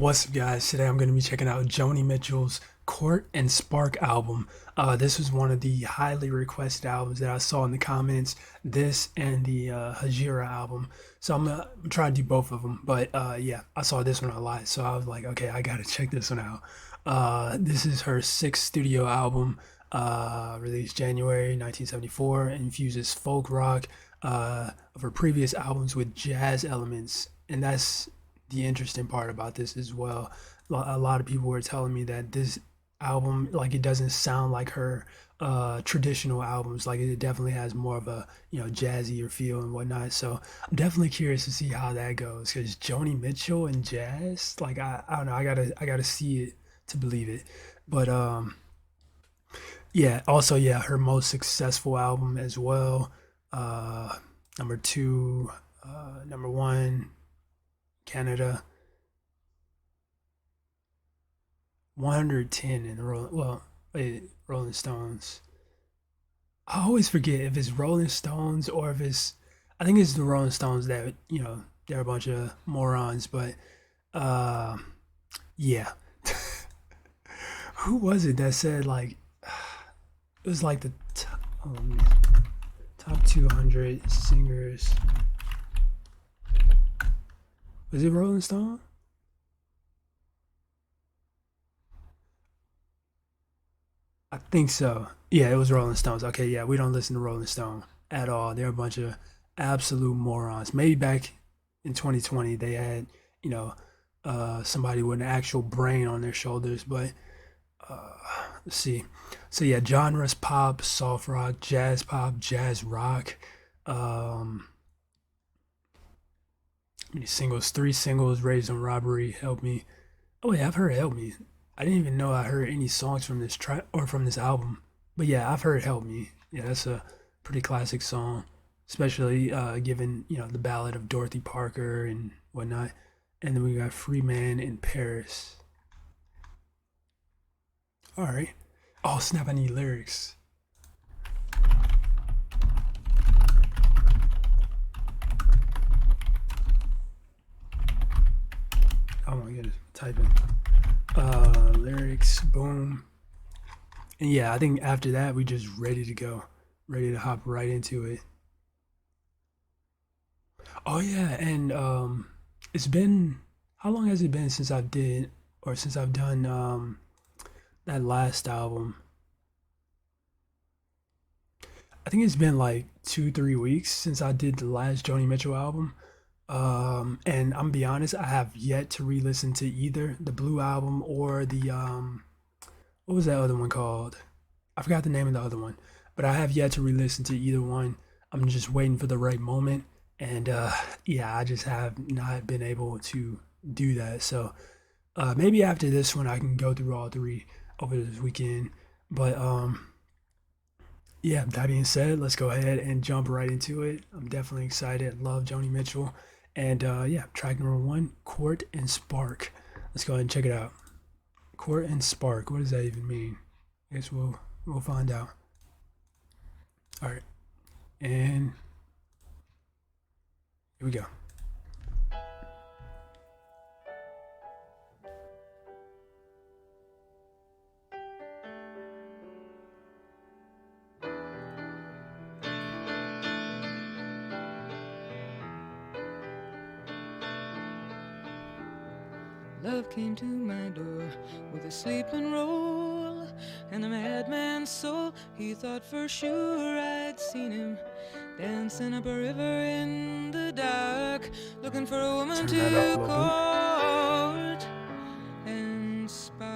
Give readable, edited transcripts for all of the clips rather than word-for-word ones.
What's up, guys? Today I'm going to be checking out Joni Mitchell's Court and Spark album. This was one of the highly requested albums that I saw in the comments. This and the Hajira album. So I'm gonna try to do both of them. But yeah, I saw this one a lot, so I was like, okay, I gotta check this one out. This is her sixth studio album, released January 1974, and infuses folk rock of her previous albums with jazz elements, and that's the interesting part about this as well. A lot of people were telling me that this album, like, it doesn't sound like her traditional albums. Like, it definitely has more of a jazzier feel and whatnot. So I'm definitely curious to see how that goes, because Joni Mitchell and jazz, like, I don't know, I gotta see it to believe it. But yeah, also, yeah, her most successful album as well. Number two, number one, Canada, 110 in the Rolling Stones. I always forget if it's Rolling Stones or if it's, I think it's the Rolling Stones that, they're a bunch of morons, but uh yeah. Who was it that said, like, it was like the top 200 singers. Was it Rolling Stone? I think so. Yeah, it was Rolling Stones. Okay, yeah, we don't listen to Rolling Stone at all. They're a bunch of absolute morons. Maybe back in 2020 they had, you know, somebody with an actual brain on their shoulders, but uh, let's see. So yeah, genres: pop, soft rock, jazz pop, jazz rock. Um, Many singles? Three singles: Raised on Robbery, Help Me. Oh yeah, I've heard Help Me. I didn't even know I heard any songs from this track or from this album. But yeah, I've heard Help Me. Yeah, that's a pretty classic song, especially given, the ballad of Dorothy Parker and whatnot. And then we got Free Man in Paris. All right. Oh snap! I need lyrics. Oh my goodness, typing. Lyrics, boom. And yeah, I think after that we just ready to go, ready to hop right into it. Oh yeah, and it's been, how long has it been since I've done that last album? I think it's been like 2 3 weeks since I did the last Joni Mitchell album. And I'm be honest, I have yet to re-listen to either the Blue album or the what was that other one called? I forgot the name of the other one, but I have yet to re-listen to either one. I'm just waiting for the right moment, and yeah, I just have not been able to do that. So maybe after this one, I can go through all three over this weekend. But yeah, that being said, let's go ahead and jump right into it. I'm definitely excited. Love Joni Mitchell. And yeah, track number one, Court and Spark. Let's go ahead and check it out. Court and Spark. What does that even mean? I guess we'll find out. All right, and here we go. Love came to my door with a sleeping roll and a madman's soul. He thought for sure I'd seen him dancing up a river in the dark, looking for a woman Turn that up to a little bit. court and spark.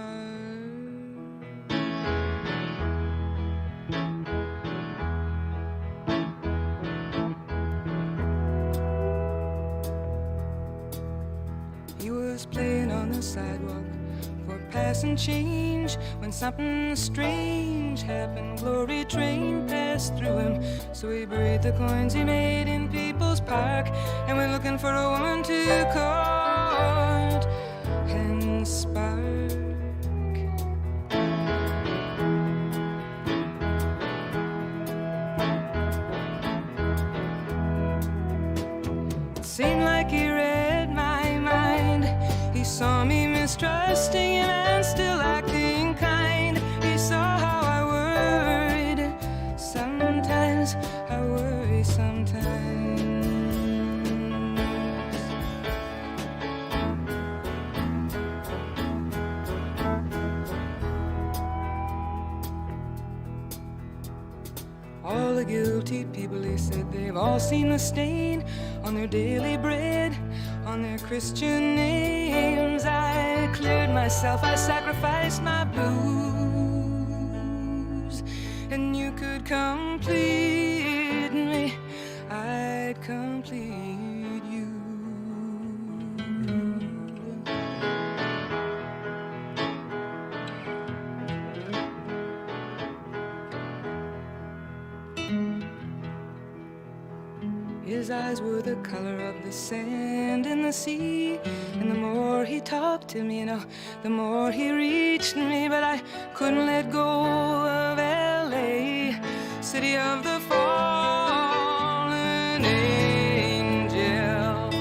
He was playing on the sidewalk for passing change when something strange happened. Glory train passed through him, so he buried the coins he made in People's Park and went looking for a woman to court and spark. It seemed like he read my mind. He saw me was trusting him and still acting kind. He saw how I worried. Sometimes I worry sometimes. All the guilty people, he said, they've all seen the stain on their daily bread, on their Christian names. I cleared myself, I sacrificed my blues, and you could complete me, I'd complete you. His eyes were the color of the sand in the sea, and the more he talked to me, the more he reached me. But I couldn't let go of L.A., city of the fallen angels.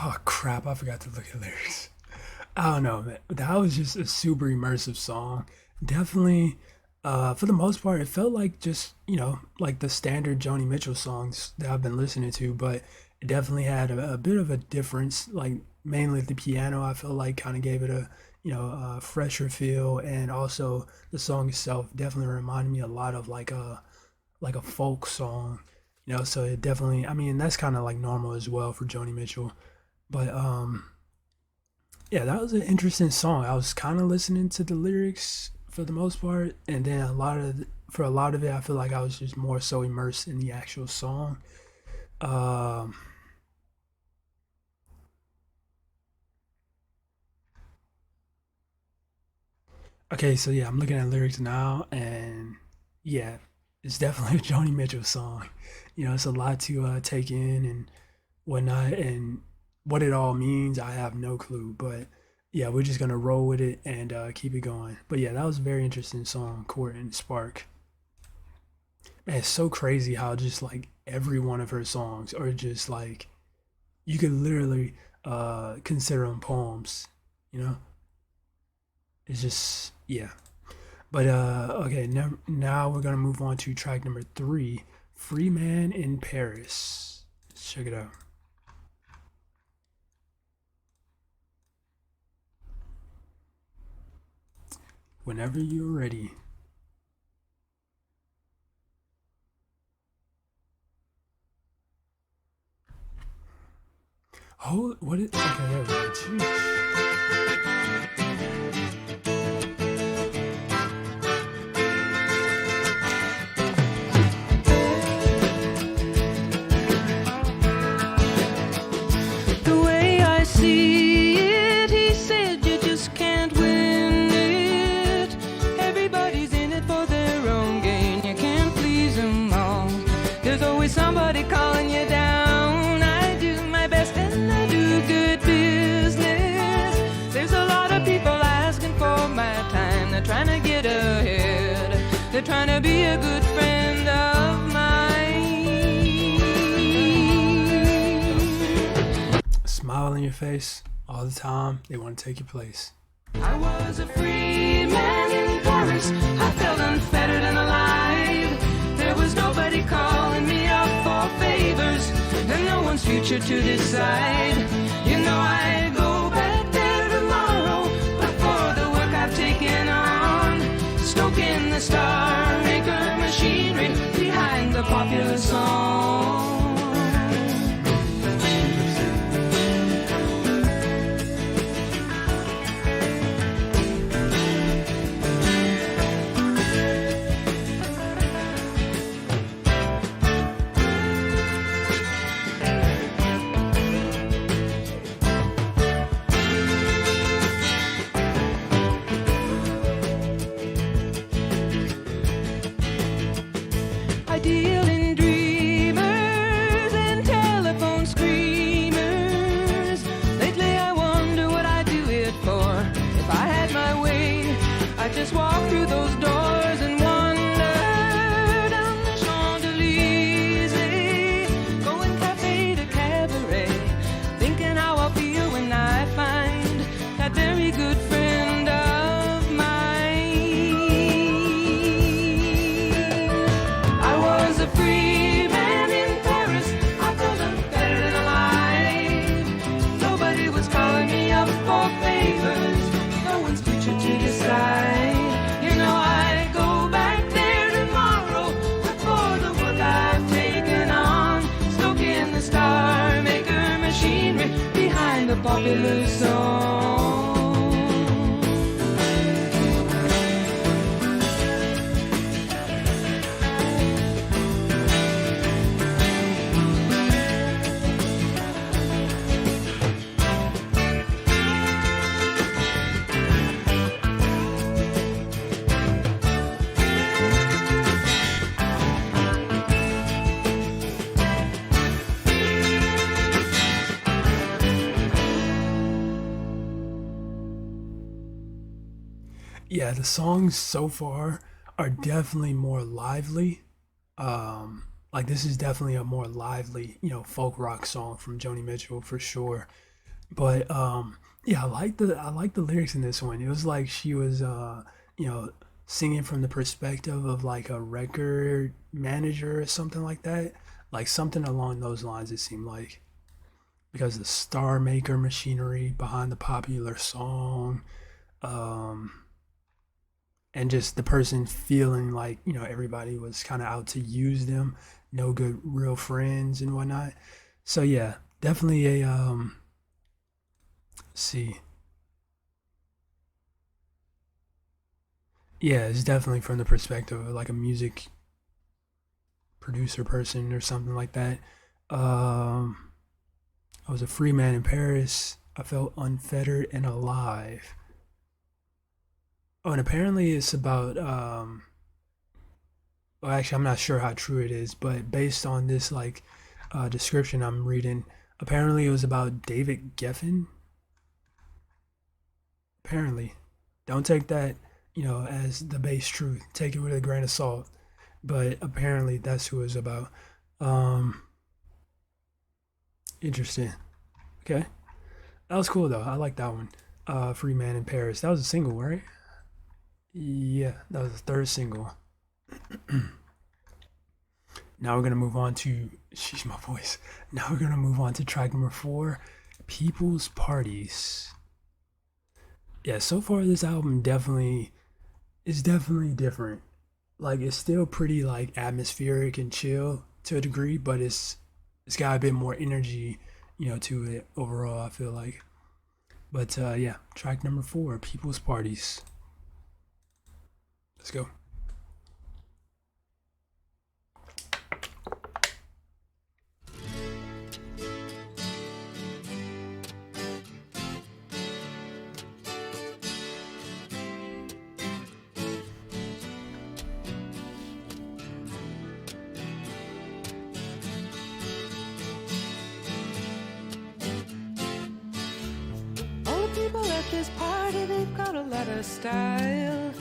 Oh crap, I forgot to look at lyrics. I don't know, man. That was just a super immersive song. Definitely, for the most part, it felt like just, like the standard Joni Mitchell songs that I've been listening to, but it definitely had a bit of a difference. Like, mainly the piano, I felt like kind of gave it a fresher feel. And also, the song itself definitely reminded me a lot of like a folk song, so it definitely, I mean, that's kind of like normal as well for Joni Mitchell. But yeah, that was an interesting song. I was kind of listening to the lyrics for the most part, and then for a lot of it, I feel like I was just more so immersed in the actual song. Um, okay, so yeah, I'm looking at lyrics now, and yeah, it's definitely a Joni Mitchell song. It's a lot to take in and whatnot, and what it all means, I have no clue. But yeah, we're just gonna roll with it and keep it going. But yeah, that was a very interesting song, Court and Spark. Man, it's so crazy how just like every one of her songs are just like you could literally consider them poems. You know, it's just yeah. But okay, now we're gonna move on to track number 3, "Free Man in Paris." Let's check it out. Whenever you're ready. Oh, what is? Okay, there we go. Jeez. The way I see it, he said you just can't win it. Everybody's in it for their own gain. You can't please them all. There's always somebody calling you down. I do my best and I do good business. There's a lot of people asking for my time. They're trying to get ahead. They're trying to be a good friend of mine. Smile on your face all the time. They want to take your place. I was a free man in Paris. I felt unfettered and alive. There was nobody calling me up for favors, and no one's future to decide. You know I'd go back there tomorrow, but for the work I've taken on, stoking the star maker machinery behind the popular song. popular song. Yeah, the songs so far are definitely more lively. Like this is definitely a more lively, folk rock song from Joni Mitchell for sure. But yeah, I like the lyrics in this one. It was like she was you know, singing from the perspective of like a record manager or something like that. Like something along those lines it seemed like. Because the star maker machinery behind the popular song, um, and just the person feeling like everybody was kind of out to use them, no good real friends and whatnot. So yeah, definitely a let's see, yeah, it's definitely from the perspective of like a music producer person or something like that. Um, I was a free man in Paris. I felt unfettered and alive. Oh, and apparently it's about well, actually, I'm not sure how true it is, but based on this like description I'm reading, apparently it was about David Geffen. Apparently, don't take that as the base truth. Take it with a grain of salt. But apparently, that's who it's about. Um, Interesting. Okay, that was cool though. I like that one. Free Man in Paris. That was a single, right? Yeah, that was the third single. Now we're gonna move on to she's my voice. Now we're gonna move on to track number 4, People's Parties. Yeah, so far this album definitely is definitely different. Like it's still pretty like atmospheric and chill to a degree, but it's got a bit more energy, to it overall, I feel like. But yeah, track number 4, People's Parties. Let's go. All the people at this party, they've got a lot of style.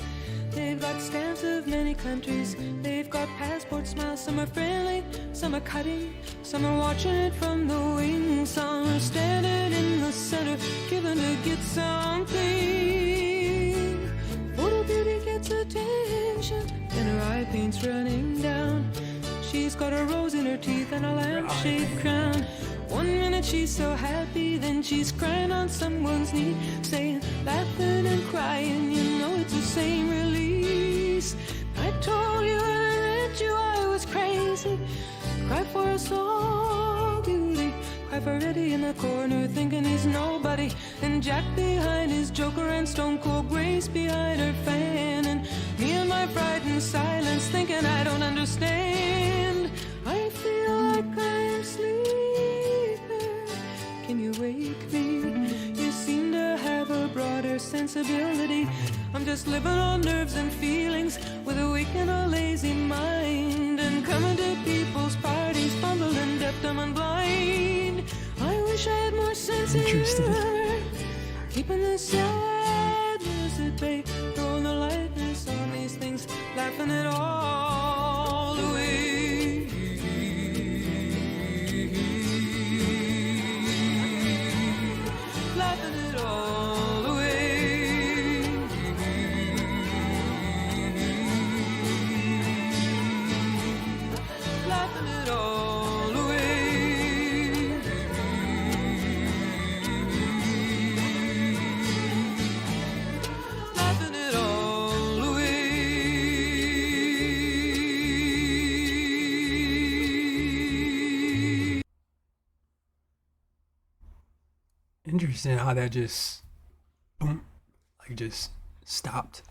They've got stamps of many countries. They've got passport smiles. Some are friendly, some are cutting. Some are watching it from the wings. Some are standing in the center, giving to get something. Photo beauty gets attention, and her eye paint's running down. She's got a rose in her teeth and a lampshade crown. One minute she's so happy, then she's crying on someone's knee, saying, laughing and crying, it's the same release. I told you when I met you I was crazy. Cry for a song, beauty. Cry for Eddie in the corner, thinking he's nobody. And Jack behind his joker, and Stone Cold Grace behind her fan. And me and my frightened silence, thinking I don't understand. I feel like I'm sleeping. Can you wake me? You seem to have a broader sensibility. I'm just living on nerves and feelings, with a weak and a lazy mind. And coming to people's parties, fumbling, deaf, dumb, and blind. I wish I had more sense in her, keeping the sadness at bay, throwing the lightness on these things, laughing it all away. Laughing it all away. Laughing it all away. Laughing it all away. Interesting how that just boom, like just stopped.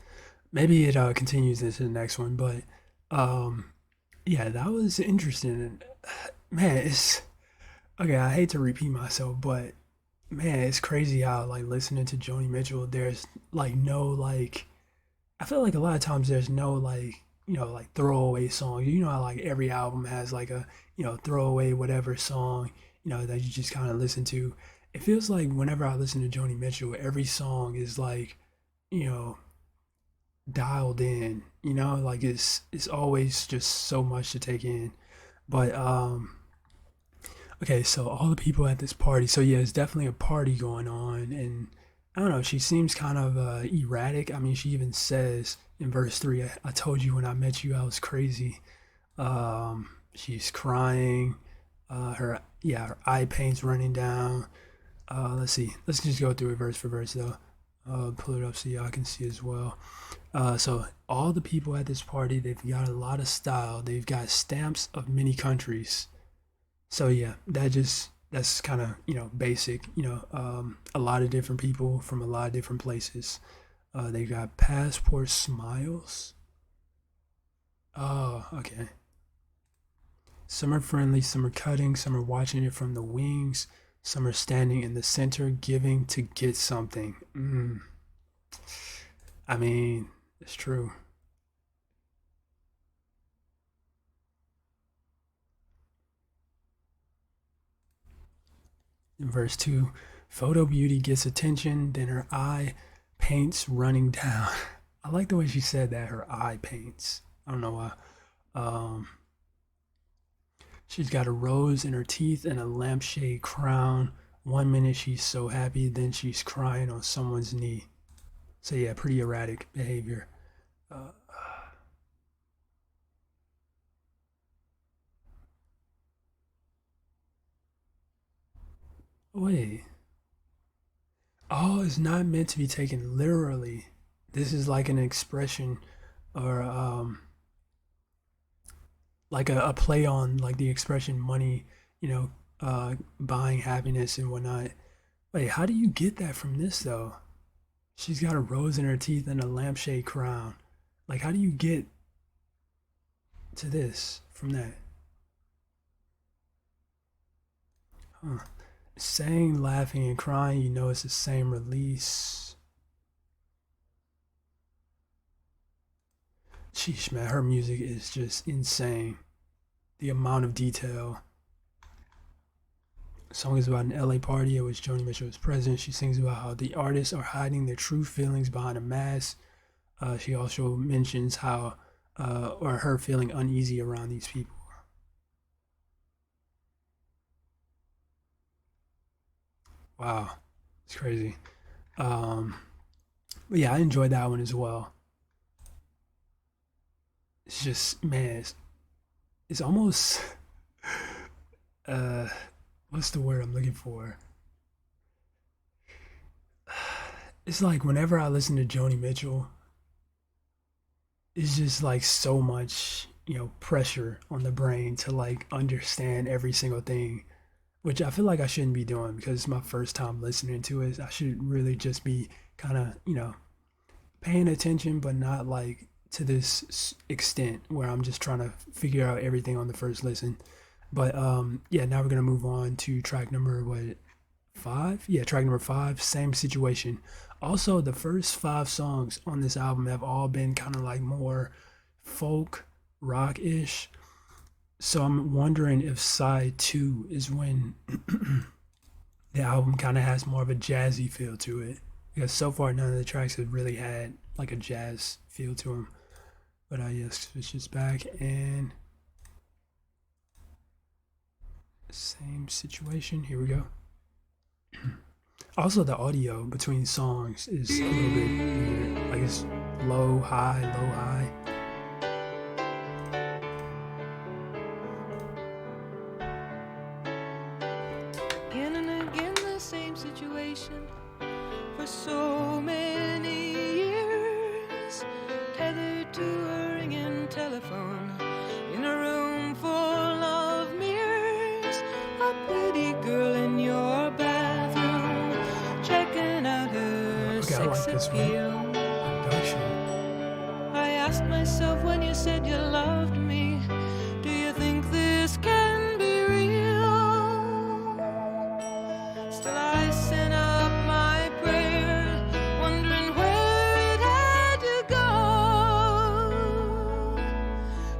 Maybe it continues into the next one, but um, yeah, that was interesting. And man, it's okay. I hate to repeat myself, but man, it's crazy how like listening to Joni Mitchell, there's like no like I feel like a lot of times there's no like like throwaway song. You know how like every album has like a throwaway whatever song that you just kind of listen to. It feels like whenever I listen to Joni Mitchell, every song is like you know dialed in. Like it's always just so much to take in. But okay, so all the people at this party. So yeah, it's definitely a party going on, and I don't know. She seems kind of erratic. I mean, she even says in verse three, "I told you when I met you, I was crazy." She's crying. Her eye paint's running down. Let's see. Let's just go through it verse for verse though. Pull it up so y'all can see as well. So all the people at this party, they've got a lot of style. They've got stamps of many countries. So yeah, that's kind of basic. A lot of different people from a lot of different places. They got passport smiles. Oh, okay. Some are friendly, some are cutting, some are watching it from the wings, some are standing in the center, giving to get something. I mean, it's true. In verse 2, photo beauty gets attention, then her eye paints running down. I like the way she said that, her eye paints. I don't know why. Um, she's got a rose in her teeth and a lampshade crown. One minute she's so happy, then she's crying on someone's knee. So, yeah, pretty erratic behavior. Uh, wait. Oh, it's not meant to be taken literally. This is like an expression or like a play on like the expression money, buying happiness and whatnot. Wait, how do you get that from this though? She's got a rose in her teeth and a lampshade crown. Like, how do you get to this from that? Huh. Saying, laughing, and crying, it's the same release. Sheesh, man, her music is just insane. The amount of detail. The song is about an LA party at which Joni Mitchell is present. She sings about how the artists are hiding their true feelings behind a mask. She also mentions how, or her feeling uneasy around these people. Wow, it's crazy. Um, but yeah, I enjoyed that one as well. It's just, man, it's almost, uh, what's the word I'm looking for? It's like whenever I listen to Joni Mitchell, it's just like so much, pressure on the brain to like understand every single thing, which I feel like I shouldn't be doing because it's my first time listening to it. I should really just be kind of, paying attention, but not like to this extent where I'm just trying to figure out everything on the first listen. But yeah, now we're gonna move on to track number what 5? Yeah, track number 5. Same situation. Also, the first 5 songs on this album have all been kind of like more folk rock ish. So I'm wondering if side 2 is when the album kind of has more of a jazzy feel to it. Because so far, none of the tracks have really had like a jazz feel to them. But yes, switch this back and same situation. Here we go. Also, the audio between songs is a little bit weird. Like it's low, high, low, high. Again and again, the same situation for so many years, tethered to a ringing telephone in a room full of mirrors. A pretty girl in your bathroom, like this one. appeal. Production. I asked myself when you said you loved me, do you think this can be real? Still I sent up my prayer, wondering where it had to go.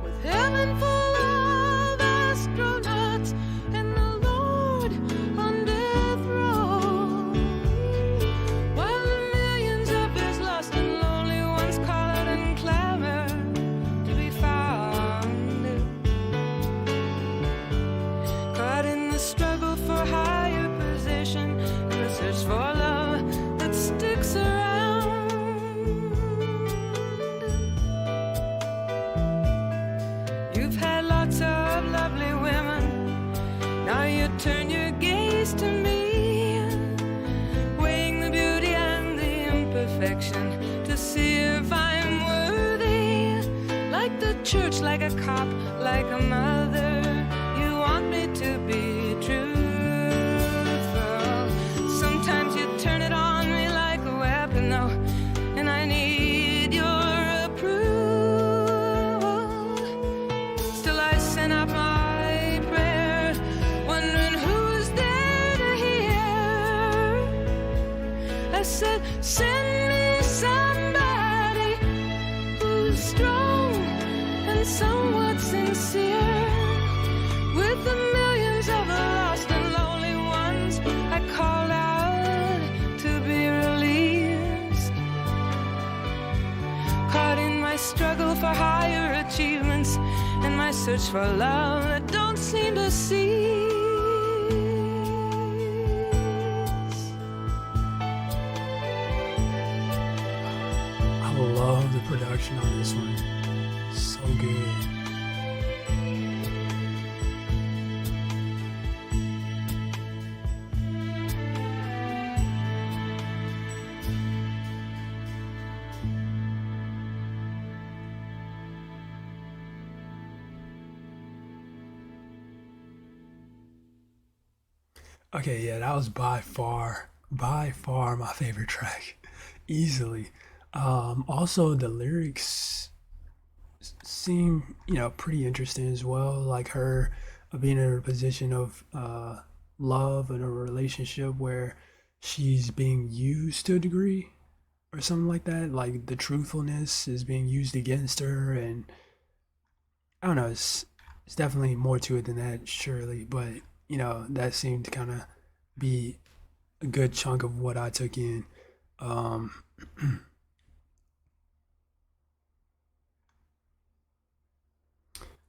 With heaven full of astronauts and the Lord on death row, while the millions of his lost and lonely ones call out and clamor to be found. Caught in the struggle for higher position and the search for love that sticks around. You've had lots of lovely women, now you turn your gaze to me, weighing the beauty and the imperfection to see if I'm worthy. Like the church, like a cop, like a mother, you want me to be truthful. Sometimes you turn it on me like a weapon, though, and I need your approval. Still I send out my prayer, wondering who's there to hear. I said, send me somebody who's strong and somewhat sincere. With the millions of the lost and lonely ones, I called out to be released. Caught in my struggle for higher achievements and my search for love that don't seem to cease. I love the production on this one. So good. Okay, yeah, that was by far my favorite track. Easily. Also the lyrics seem, pretty interesting as well. Like her being in a position of love in a relationship where she's being used to a degree or something like that. Like the truthfulness is being used against her, and I don't know. It's definitely more to it than that, surely. But that seemed to kind of be a good chunk of what I took in. Um,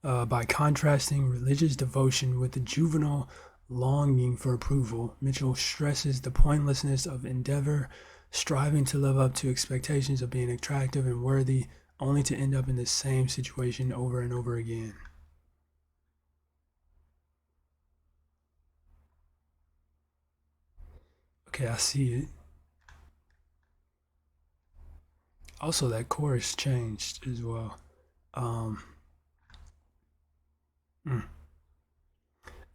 by contrasting religious devotion with the juvenile longing for approval, Mitchell stresses the pointlessness of endeavor, striving to live up to expectations of being attractive and worthy, only to end up in the same situation over and over again. Okay, I see it. Also, that chorus changed as well. Um, mm,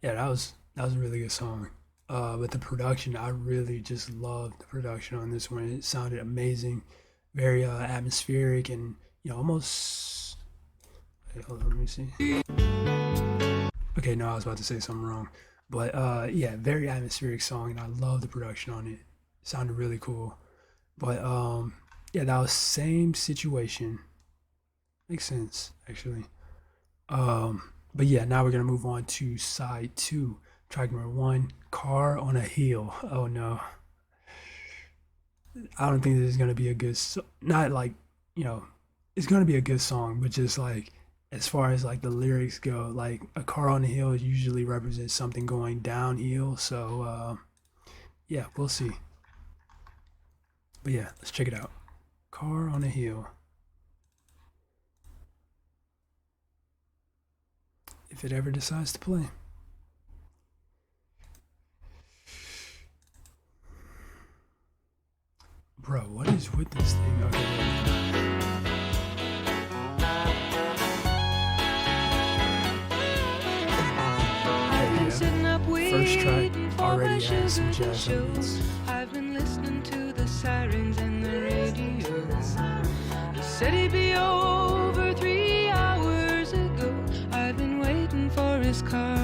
yeah, that was a really good song. But the production, I really just loved the production on this one. It sounded amazing, very atmospheric, and almost. Wait, hold on, let me see. Okay, no, I was about to say something wrong, but yeah, very atmospheric song, and I love the production on it. It sounded really cool. But yeah, that was same situation. Makes sense actually. But yeah, now we're gonna move on to side two, track number one, "Car on a Hill." Oh no, I don't think this is gonna be a good. Not like you know, it's gonna be a good song, but just like as far as like the lyrics go, like a car on a hill usually represents something going downhill. So yeah, we'll see. But yeah, let's check it out. "Car on a Hill." If it ever decides to play. Bro, what is with this thing? Okay, yeah. First track, already my has some sugar to jazz show. elements. I've been listening to the sirens and the radio. He said he'd be over 3 hours ago. I've been waiting for his car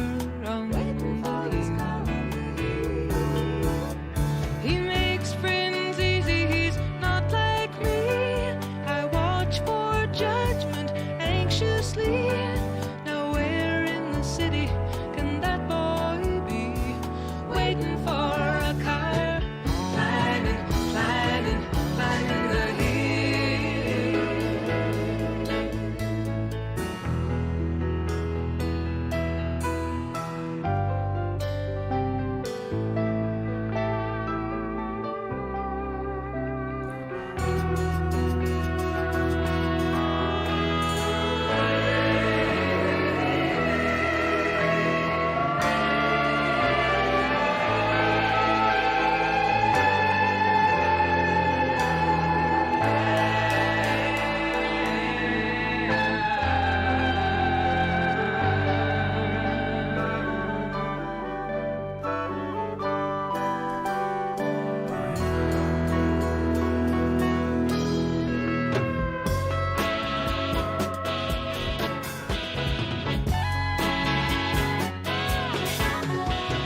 on the hill. He makes friends easy, he's not like me. I watch for judgment anxiously. Now where in the city can that boy be? Waiting for a car, climbing, climbing, climbing the hill.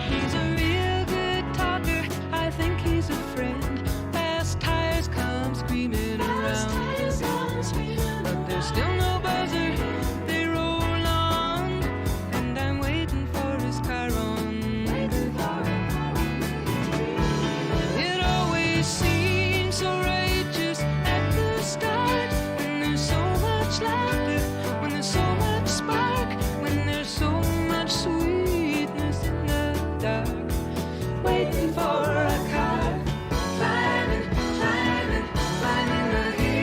He's a real good talker, I think he's a friend. Fast tires come screaming around the bend. But there's still no buzzer, they roll on. And I'm waiting for his car on the hill. It always seems so righteous at the start. When there's so much laughter, when there's so much spark, when there's so much sweetness in the dark. Waiting for a car, climbing, climbing, climbing the hill.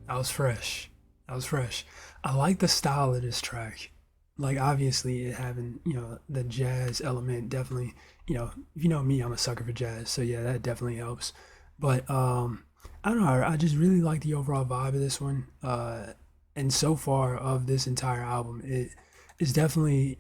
That was fresh. That was fresh. I like the style of this track. Like obviously it having, the jazz element definitely, if you know me, I'm a sucker for jazz. So yeah, that definitely helps. But I don't know, I just really like the overall vibe of this one. And so far of this entire album, it is definitely,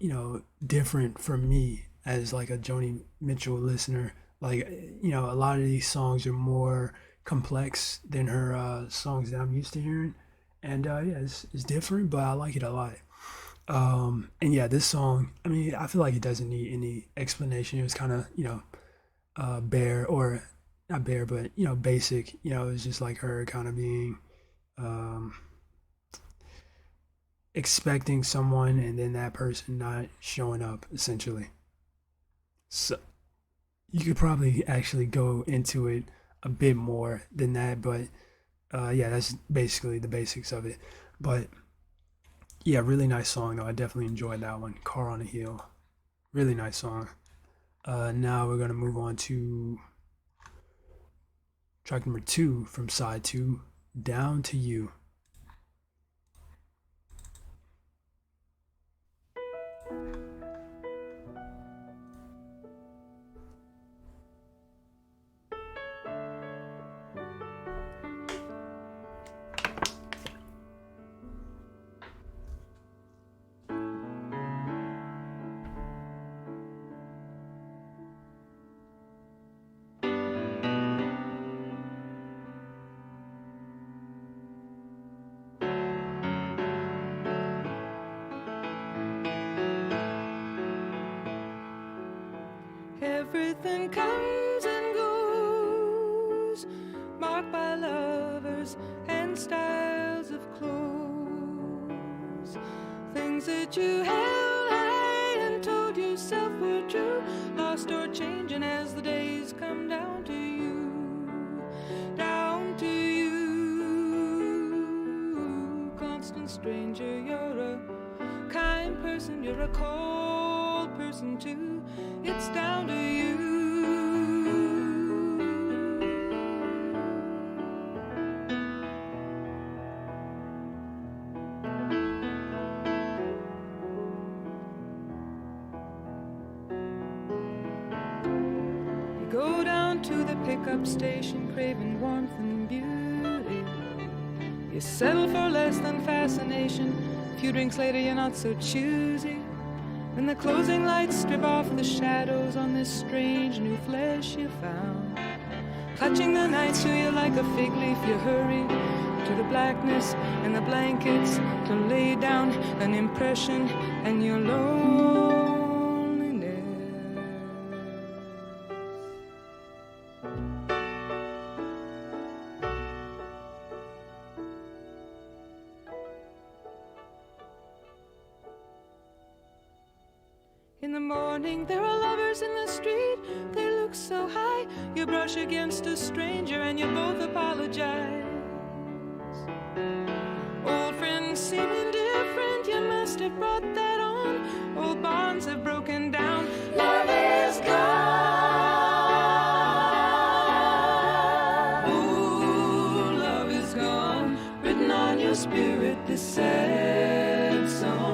different from me as like a Joni Mitchell listener. Like, a lot of these songs are more complex than her songs that I'm used to hearing. And yeah, it's different, but I like it a lot. And yeah, this song, I mean, I feel like it doesn't need any explanation. It was kind of, bare or not bare, but, basic. It's just like her kind of being um, expecting someone and then that person not showing up, essentially. So you could probably actually go into it a bit more than that, but yeah, that's basically the basics of it. But yeah, really nice song though. I definitely enjoyed that one. Car on a Hill, really nice song. Now we're gonna move on to track number 2 from side 2, Down to You. Everything comes and goes, marked by lovers and styles of clothes. Things that you held high and told yourself were true, lost or changing as the days come down to you, down to you. constant stranger. You're a kind person, you're a cold person too. It's down to you. Go down to the pickup station, craving warmth and beauty. You settle for less than fascination. A few drinks later, you're not so choosy. When the closing lights strip off the shadows on this strange new flesh you found, clutching the night to you like a fig leaf, you hurry to the blackness and the blankets to lay down an impression and your loneliness. In the morning, there are lovers in the street. They look so high. You brush against a stranger and you both apologize. Old friends seem indifferent. You must have brought that on. Old bonds have broken down. Love is gone. Ooh, love is gone. Written on your spirit, this sad song.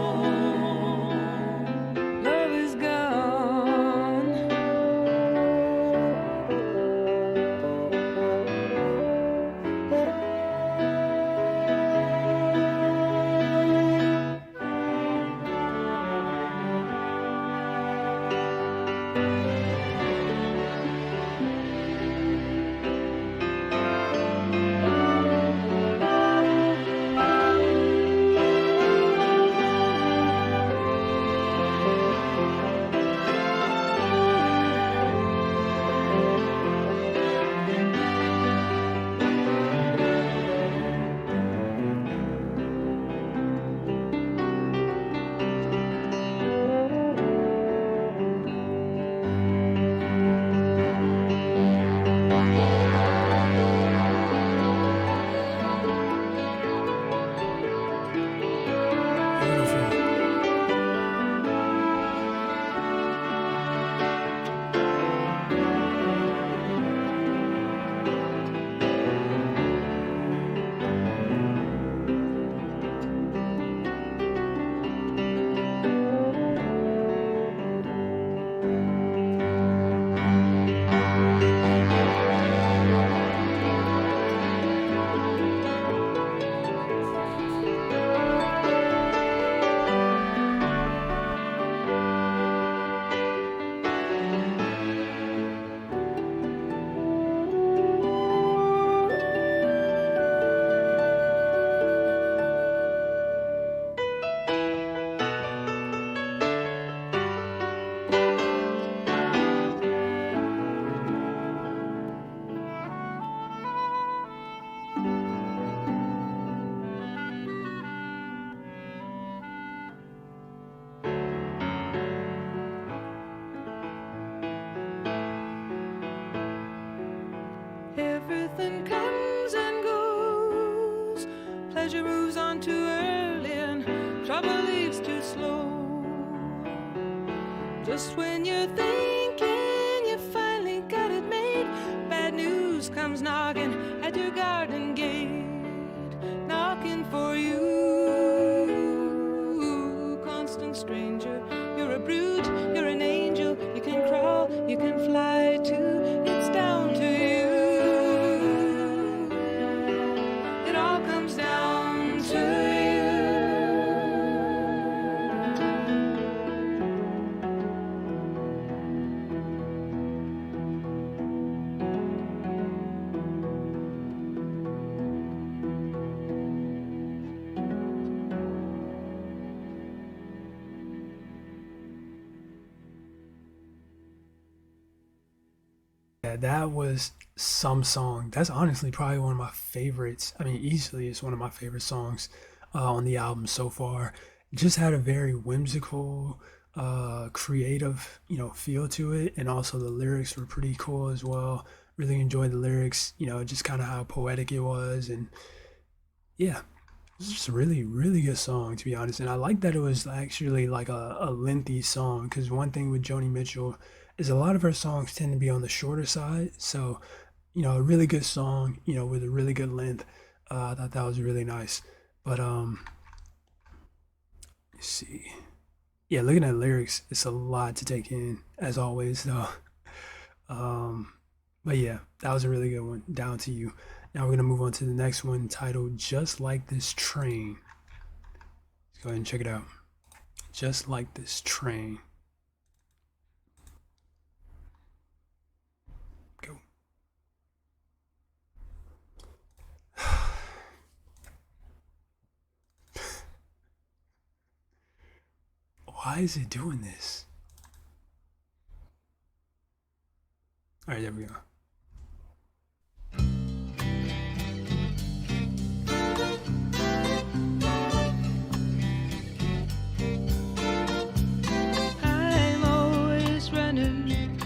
Everything comes and goes. Pleasure moves on too early and trouble leaves too slow. Just when you're thinking you finally got it made, bad news comes knocking at your garden gate, knocking for you. Constant stranger, you're a brute, you're an angel. You can crawl, you can fly too. It's down to you. Yeah, that was some song. That's honestly probably one of my favorites. I mean, easily it's one of my favorite songs on the album so far. Just had a very whimsical, creative, feel to it, and also the lyrics were pretty cool as well. Really enjoyed the lyrics, just kind of how poetic it was, and yeah, It's just a really, really good song, to be honest. And I like that it was actually like a lengthy song, because one thing with Joni Mitchell is a lot of her songs tend to be on the shorter side. So, a really good song, with a really good length. I thought that was really nice. But let's see. Yeah, looking at lyrics, it's a lot to take in, as always, though. Um, but yeah, that was a really good one. Down to you. Now we're gonna move on to the next one, titled "Just Like This Train." Let's go ahead and check it out. Just like this train. Go. Why is it doing this? All right, there we go. I'm always running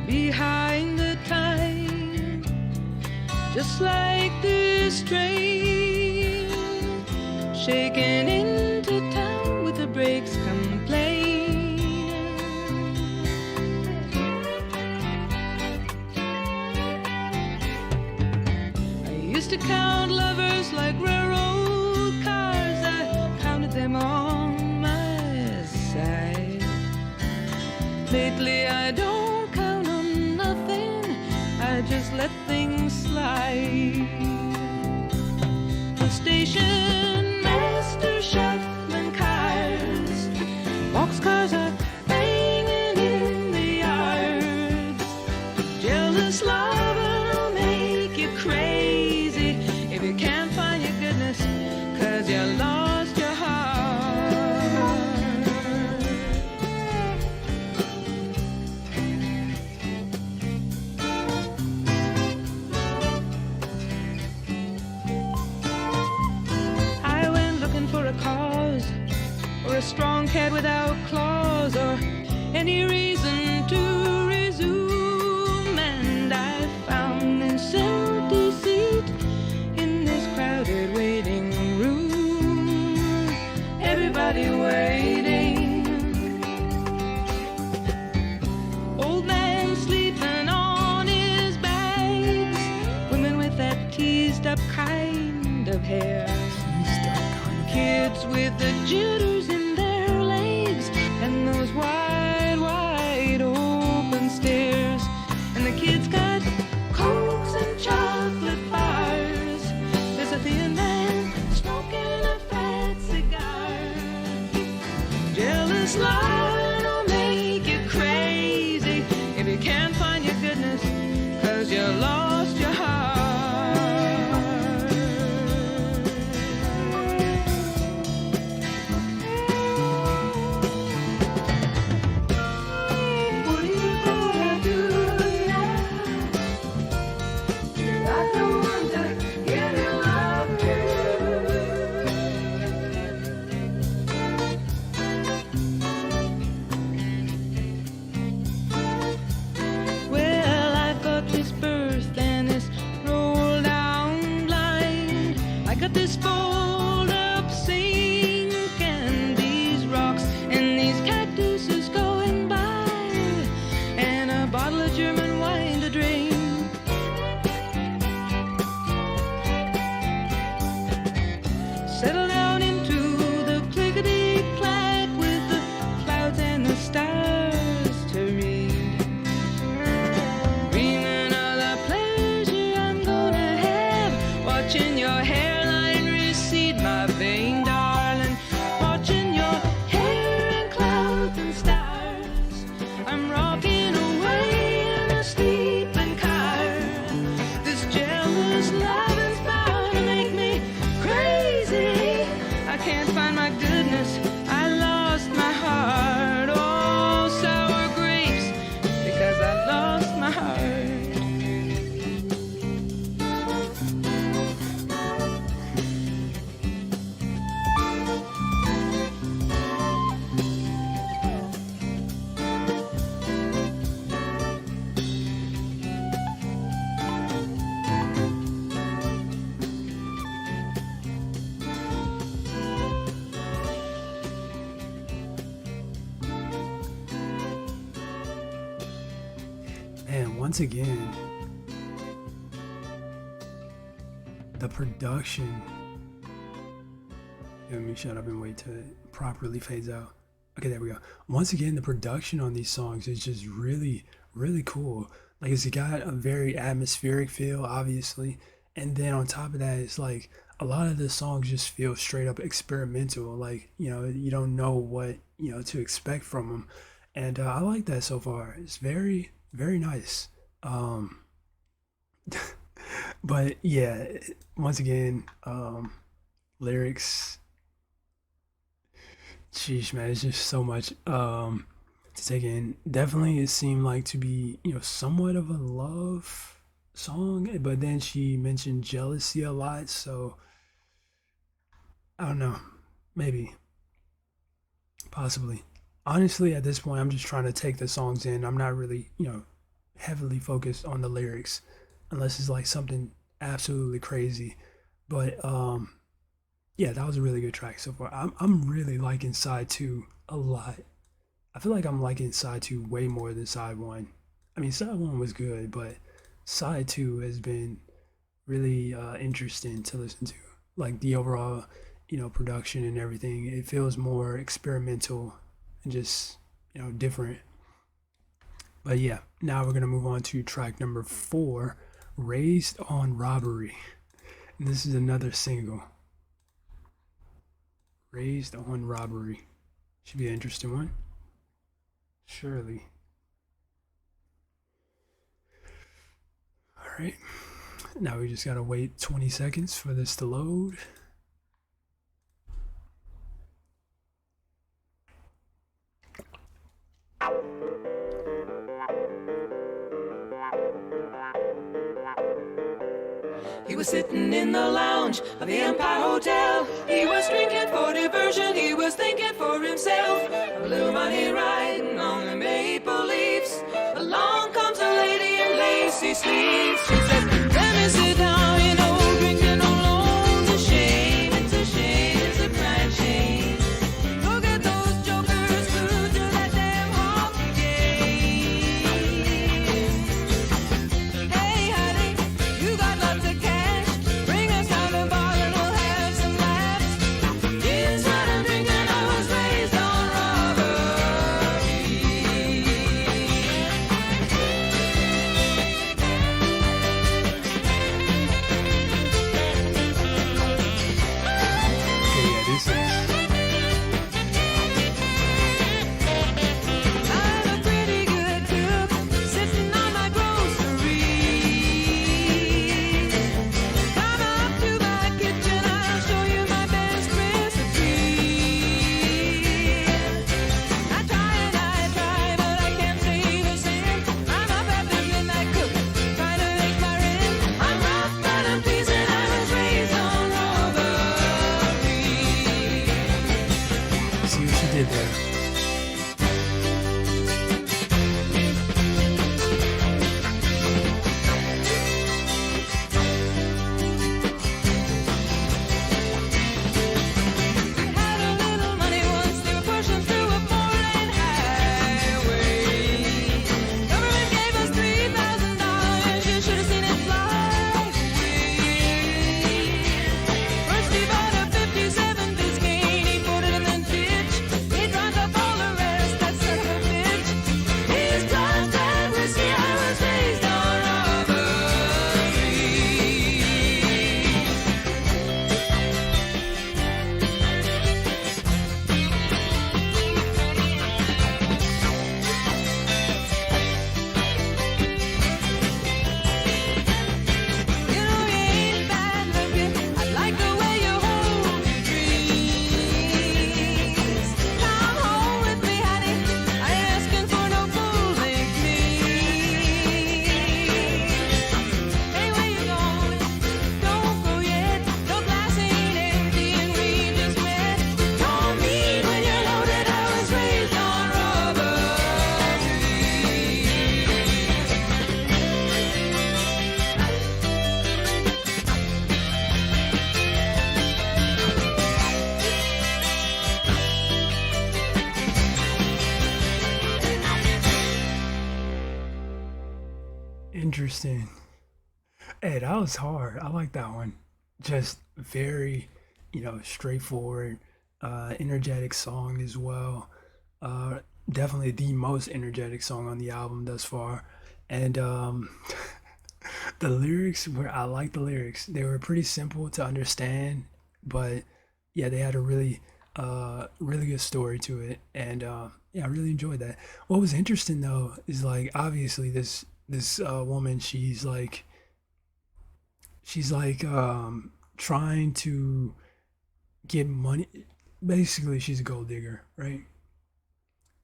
behind the time, just like this train, shaking into town with the brakes complaining. I used to count lovers like railroad cars. I counted them on my side. Lately I don't count on nothing, I just let things slide. The station master shuffling cars, boxcars are banging in the yards. Jealous lover will make you crazy if you can't find your goodness, 'cause you lost your heart. I went looking for a cause, or a strong cat without claws, or any reason to resume, and I found this empty seat in this crowded waiting room. Everybody waiting. Old man sleeping on his bags, women with that teased up kind of hair, kids with the jitters in their legs, and those wide, wide open stares. And the kids got cokes and chocolate bars. There's a thin man smoking a fat cigar. Jealous line will make you crazy if you can't find your goodness, 'cause you lost your heart. What are you gonna do now? You got no one to give your love to. Well, I've got this birthday once again, the production. Let me shut up and wait till it properly fades out. Okay, there we go. Once again, the production on these songs is just really, really cool. Like, it's got a very atmospheric feel, obviously. And then on top of that, it's like a lot of the songs just feel straight up experimental. Like, you don't know what, to expect from them. And I like that so far. It's very, very nice. Um, but yeah, once again, lyrics, sheesh, man, it's just so much to take in. Definitely, it seemed like to be, somewhat of a love song, but then she mentioned jealousy a lot, so I don't know, maybe, possibly. Honestly, at this point, I'm just trying to take the songs in. I'm not really, heavily focused on the lyrics, unless it's like something absolutely crazy. But yeah, that was a really good track so far. I'm really liking side two a lot. I feel like I'm liking side two way more than side one. I mean, side one was good, but side two has been really interesting to listen to. Like the overall, production and everything. It feels more experimental and just, different. But yeah, now we're gonna move on to track number 4, "Raised on Robbery." And this is another single. "Raised on Robbery." Should be an interesting one. Surely. All right. Now we just gotta wait 20 seconds for this to load. He was sitting in the lounge of the Empire Hotel. He was drinking for diversion. He was thinking for himself. A little money riding on the maple leaves. Along comes a lady in lacy sleeves. She said, "Let me sit down, drinking alone's a shame. It's a shame, it's a crying shame. Look at those jokers glued to that damn hockey game. Hey, honey, you got lots of cash. Bring us down the bar and we'll have some laughs. Here's what I'm drinking. I was raised on robbery." Okay, yeah, this is. I'm a pretty good cook, sitting on my groceries. Come up to my kitchen, I'll show you my best recipe. I try and I try, but I can't save a cent. I'm up at the midnight cook, trying to make my rent. I'm rough, but I'm pleasing. I was raised on robbery. See what she did there. Had a little money once, they were pushing through a four-lane highway. Government gave us $3,000, you should have seen it fly away. First he bought a '57 Biscayne, he put it in the ditch. He dropped a Interesting. Hey, that was hard. I like that one. Just very, straightforward, energetic song as well. Uh, Definitely the most energetic song on the album thus far. And the lyrics were, I like the lyrics. They were pretty simple to understand, but yeah, they had a really good story to it. And yeah, I really enjoyed that. What was interesting though is like obviously this woman, she's like trying to get money. Basically, she's a gold digger, right?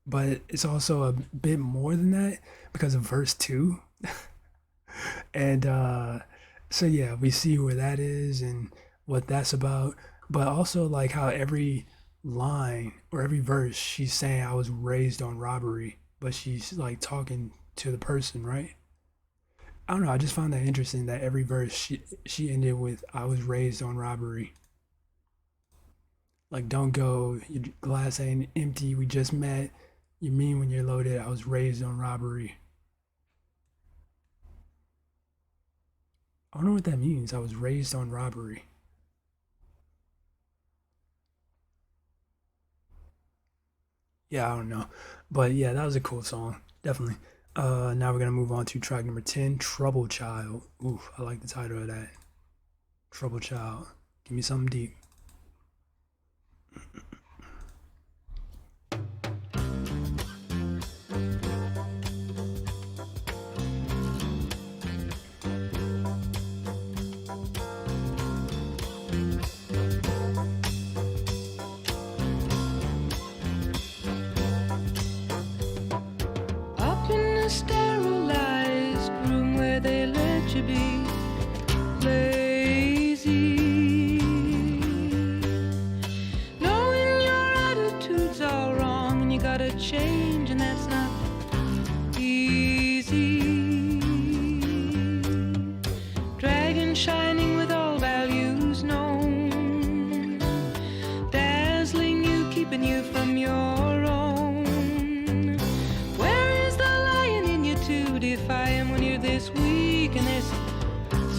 But it's also a bit more than that because of verse two. And so yeah, we see where that is and what that's about. But also like how every line or every verse she's saying I was raised on robbery, but she's like talking to the person, right? I don't know. I just found that interesting that every verse she ended with "I was raised on robbery." Like, don't go. Your glass ain't empty. We just met. You mean when you're loaded? I was raised on robbery. I don't know what that means. I was raised on robbery. Yeah, I don't know, but yeah, that was a cool song. Definitely. Now we're gonna move on to track number 10, "Trouble Child." Ooh, I like the title of that. "Trouble Child." Give me something deep. Up in a sterilized room where they let you be lazy, knowing your attitude's all wrong and you gotta change, and that's not easy. Dragon shining with all values known, dazzling you, keeping you from your own. Where is the lion in you to defy him when you're this weak and this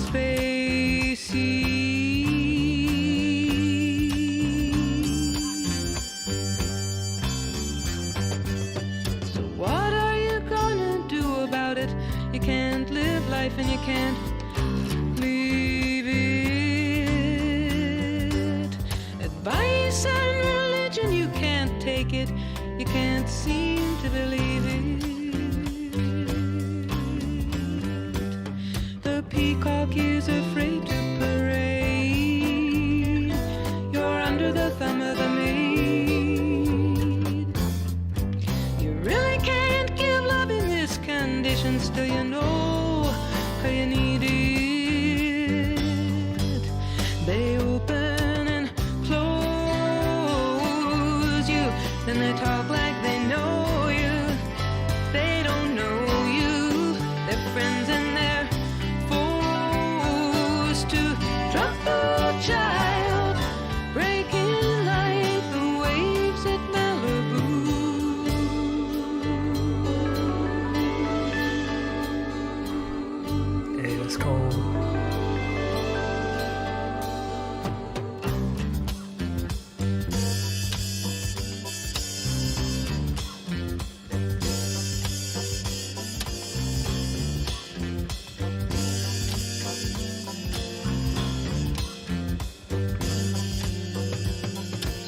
spacey? So what are you gonna do about it? You can't live life and you can't leave it. Advice and religion, you can't take it. You can't seem to believe it. The peacock is afraid to parade. You're under the thumb of the maid. You really can't give love in this condition. Still you know how you need it. They open and close you, then they talk like they know you. They don't know you. They're friends and they're foes to trouble child, breaking like the waves at Malibu. Hey, that's cold.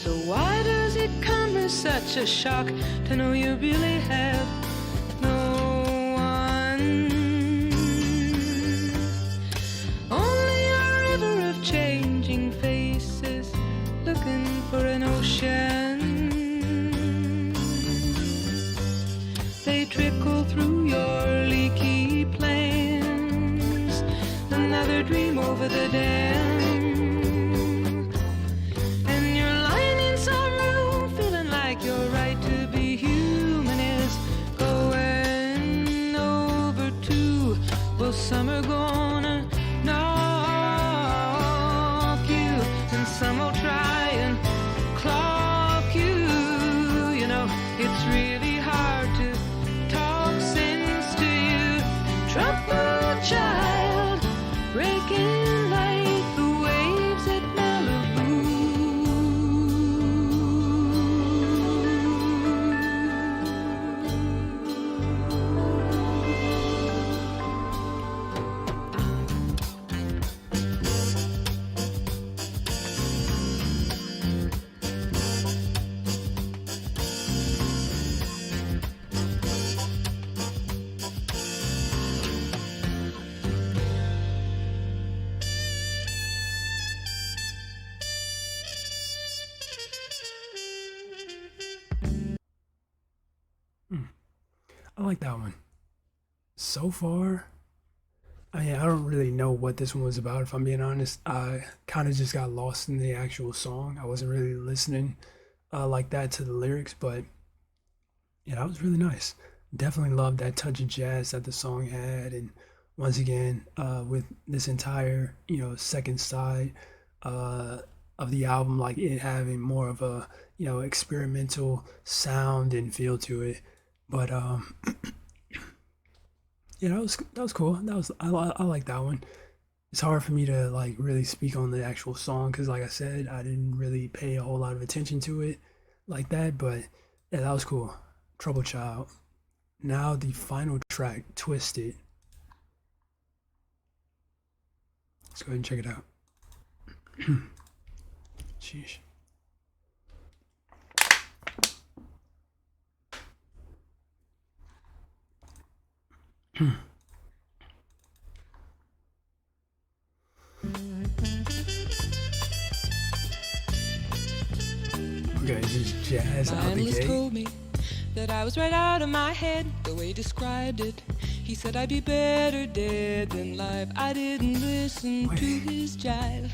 So why does it come as such a shock to know you really have no one? Only a river of changing faces looking for an ocean. They trickle through your leaky plans. Another dream over the dam. And you're lying in some room feeling like your right to be human is going over too. Well, some are gonna knock you, and some will try and clock you. You know, it's really hard to talk sense to you. Trouble I like that one. So far, I mean, I don't really know what this one was about, if I'm being honest. I kind of just got lost in the actual song. I wasn't really listening like that to the lyrics, but yeah, that was really nice. Definitely loved that touch of jazz that the song had. And once again, with this entire, second side uh, of the album, like it having more of a, experimental sound and feel to it. But yeah, that was cool. I like that one. It's hard for me to like really speak on the actual song because, like I said, I didn't really pay a whole lot of attention to it like that. But yeah, that was cool. Trouble Child. Now the final track, Twisted. Let's go ahead and check it out. Sheesh. Okay, just jazz My out the analyst gate. told me that I was right out of my head the way he described it. He said I'd be better dead than live. I didn't listen to his jive.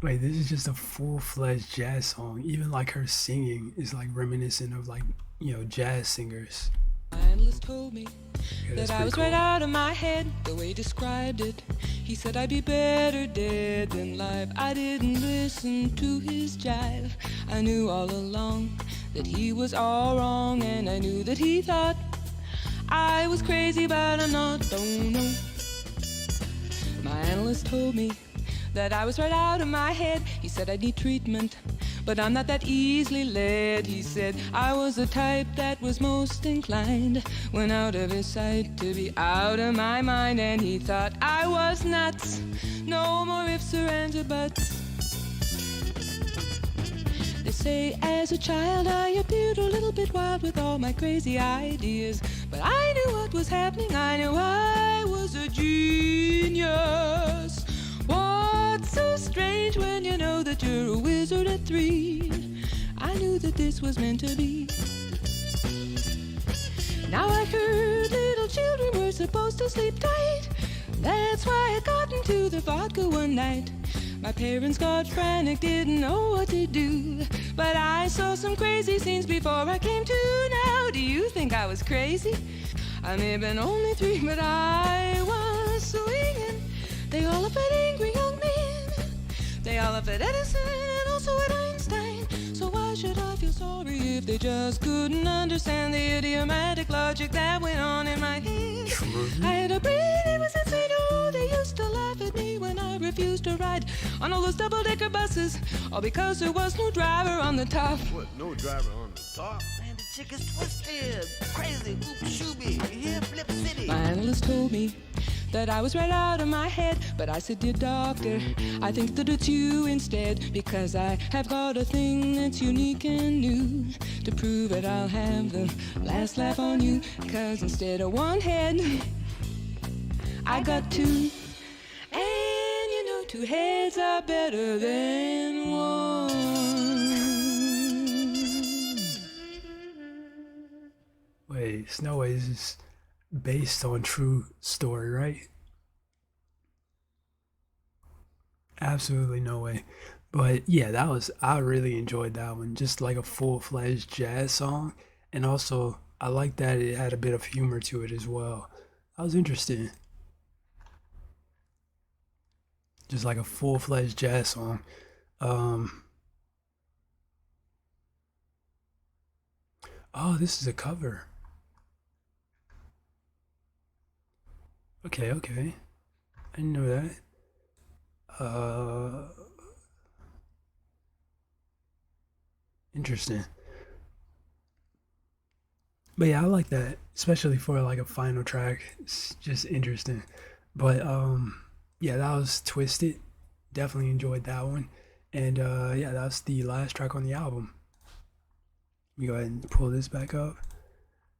Wait, this is just a full-fledged jazz song. Even like her singing is like reminiscent of like, jazz singers. My analyst told me Yeah, that's that I pretty was cool. right out of my head the way he described it. He said I'd be better dead than live. I didn't listen to his jive. I knew all along that he was all wrong, and I knew that he thought I was crazy, but I'm not. Don't know. My analyst told me that I was right out of my head. He said I need treatment, but I'm not that easily led. He said I was the type that was most inclined when out of his sight to be out of my mind. And he thought I was nuts. No more ifs or ands or buts. They say as a child I appeared a little bit wild with all my crazy ideas, but I knew what was happening. I knew I was a genius. What's so strange when you know that you're a wizard at 3? I knew that this was meant to be. Now I heard little children were supposed to sleep tight. That's why I got into the vodka one night. My parents got frantic, didn't know what to do. But I saw some crazy scenes before I came to. Now, do you think I was crazy? I may have been only 3, but I was swinging. They all laugh at angry young men. They all laugh at Edison and also at Einstein. So why should I feel sorry if they just couldn't understand the idiomatic logic that went on in my head? I had a brain, it was insane. Oh, they used to laugh at me when I refused to ride on all those double-decker buses, all because there was no driver on the top. What, no driver on the top? Man, the chick is twisted, crazy, oop shooby, here Flip City. My analyst told me that I was right out of my head, but I said, dear doctor, I think that it's you instead, because I have got a thing that's unique and new. To prove it, I'll have the last laugh on you, cause instead of one head, I got 2. And you know 2 heads are better than 1. Wait, Snow White is based on true story, right? Absolutely no way. But yeah, I really enjoyed that one. Just like a full-fledged jazz song. And also, I like that it had a bit of humor to it as well. That was interesting. Just like a full-fledged jazz song. Um, oh, this is a cover. Okay, okay. I didn't know that. Uh, Interesting. But yeah, I like that, especially for like a final track. It's just interesting. But yeah, that was Twisted. Definitely enjoyed that one. And yeah, that's the last track on the album. Let me go ahead and pull this back up.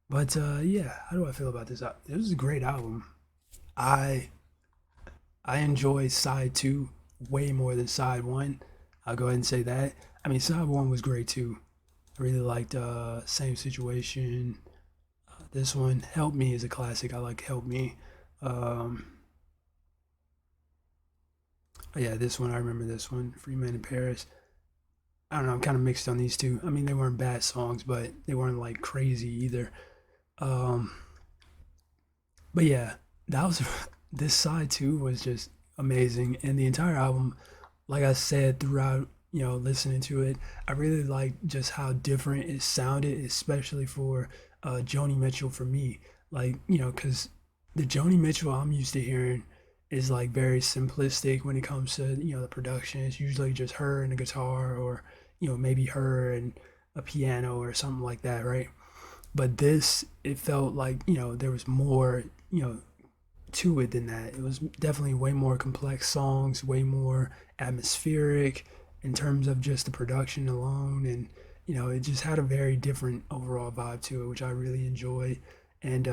But yeah, how do I feel about this? This is a great album. I I enjoyed side 2 way more than side 1. I'll go ahead and say that. I mean, side 1 was great too. I really liked Same Situation, This one, Help Me, is a classic. I like Help Me. Um, oh yeah, this one, I remember this one, Free Man in Paris. I don't know, I'm kind of mixed on these two. I mean, they weren't bad songs, but they weren't like crazy either. Um, but yeah, that was this side too was just amazing, and the entire album, like I said throughout, listening to it, I really liked just how different it sounded, especially for Joni Mitchell for me. Like, because the Joni Mitchell I'm used to hearing is like very simplistic when it comes to the production. It's usually just her and a guitar, or maybe her and a piano or something like that, right? But this, it felt like there was more to it than that. It was definitely way more complex songs, way more atmospheric in terms of just the production alone, and it just had a very different overall vibe to it, which I really enjoyed. And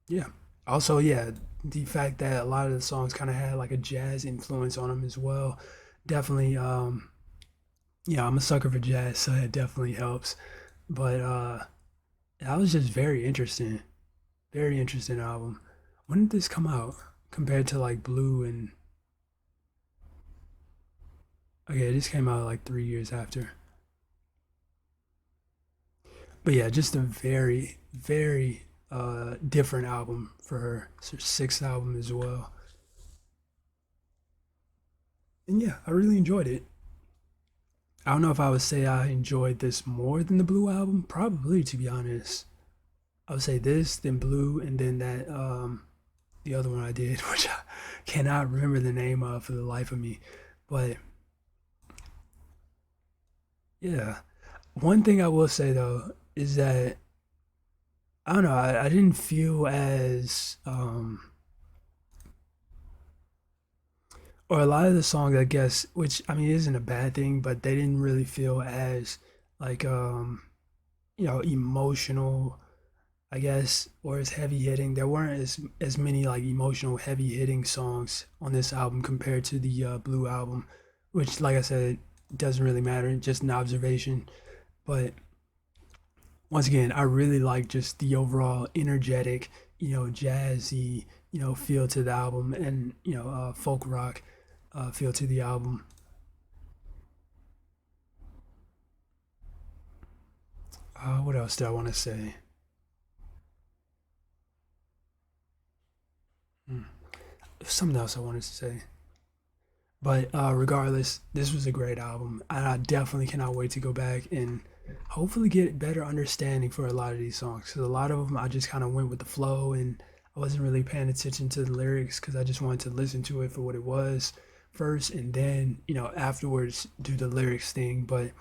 yeah, also yeah, the fact that a lot of the songs kind of had like a jazz influence on them as well, definitely. Yeah, I'm a sucker for jazz, so it definitely helps. But that was just very interesting album. When did this come out compared to like Blue and okay, this came out like 3 years after. But yeah, just a very, very different album for her. It's her sixth album as well. And yeah, I really enjoyed it. I don't know if I would say I enjoyed this more than the Blue album. Probably, to be honest. I would say this, then Blue, and then that the other one I did, which I cannot remember the name of for the life of me. But yeah, one thing I will say though is that I don't know, I didn't feel as or a lot of the songs, I guess, which I mean isn't a bad thing, but they didn't really feel as like emotional, I guess, or as heavy hitting. There weren't as many like emotional heavy hitting songs on this album compared to the Blue album, which like I said doesn't really matter, just an observation. But once again, I really like just the overall energetic, jazzy, feel to the album, and folk rock feel to the album. What else did I want to say? Hmm. Something else I wanted to say. But regardless, this was a great album. I definitely cannot wait to go back and hopefully get better understanding for a lot of these songs. Because a lot of them I just kind of went with the flow, and I wasn't really paying attention to the lyrics because I just wanted to listen to it for what it was first, and then afterwards do the lyrics thing. But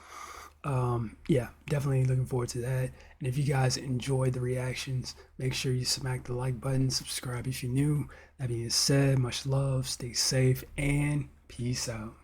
yeah, definitely looking forward to that. And if you guys enjoyed the reactions, make sure you smack the like button, subscribe if you're new. That being said, much love, stay safe, and peace out.